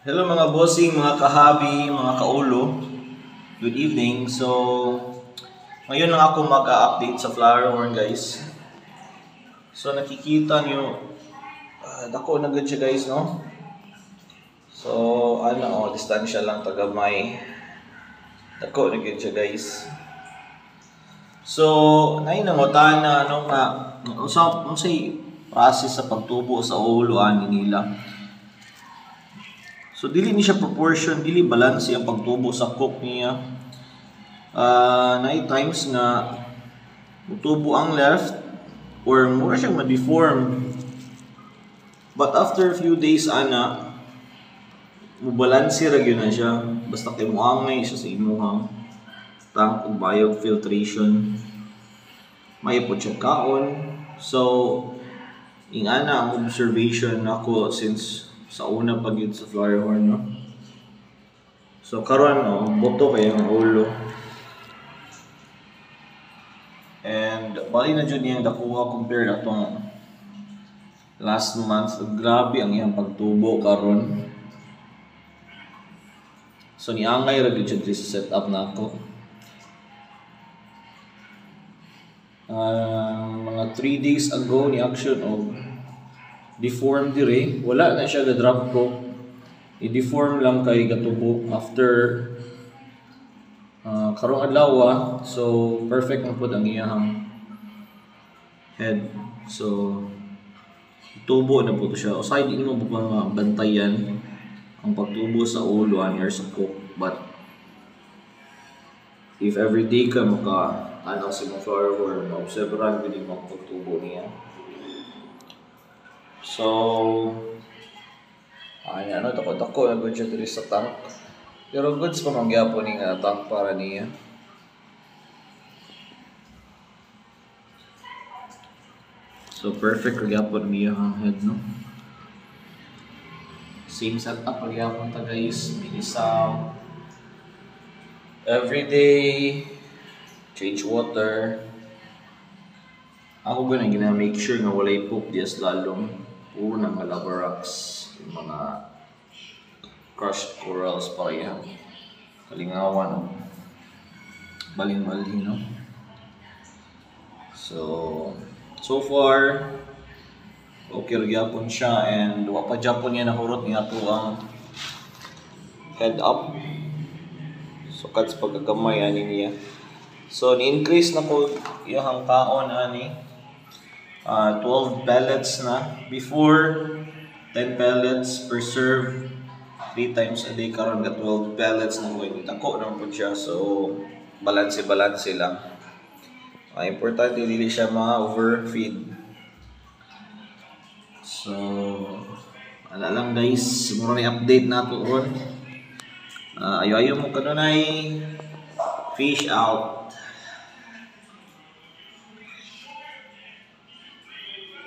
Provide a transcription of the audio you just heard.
Hello mga bossing, mga kahabi, mga kaulo. Good evening. So, ngayon lang ako mag-update sa flower horn guys. So, nakikita nyo, dako na good siya guys, no? So, distansya lang tagamay. Dako na good siya guys. So, nangutan na usap say process sa pagtubo sa ulo ani nila. So dili ni siya proportion, dili balance ang pagtubo sa cook niya. Night times nga tubo ang left or mura siyang ma-deform. But after a few days mubalanse ra gyud na siya. Basta kay moangay siya sa imuhang tank ug biofiltration. May po siya kaon. So ingana ang observation nako since sa una pag yun sa flower horn, no? So karon boto kay ang ulo. And bali na jud niyang dakuha compare atong last month. Grabe ang iyang pagtubo karon. So niangay ra gyud siya sa setup nako. Mga 3 days ago ni action deform dire, wala na siya ga-drop ko. I-deform lang kay gatubo after karong adlaw. So perfect na pud ang iyang head. So tubo na po to siya. Aside din mo mga bantayan ang pagtubo sa ulo or sa cook. But if everyday ka sa mga flower horn, maobserbahan ko din mga pagtubo niya. So, dako na good siya dito sa tank. Pero goods pa mangyapon ni nga tank para niya. So, perfect magyapon niya ang head, no? Same setup magyapon ta guys. Minisaw. Everyday, change water. Ako gina-make sure nga walay poop dias lalong. Puro ng lava rocks, yung mga crushed corals para yan. Kalingawan, baling-baling, no? So far, okay magyapon siya and wapa Japon niya nahurot niya to ang head up. So cuts pagkagamay ani niya. So ni-increase na ko yung kaon ani. 12 pellets na. Before, 10 pellets per serve. 3 times a day karon ga 12 pellets na ko. Dako naman po siya. So, balance lang. Importante, hindi siya ma-overfeed. So, lang guys. Mura may update na ito ron. Ayo mo kanunay. Fish out.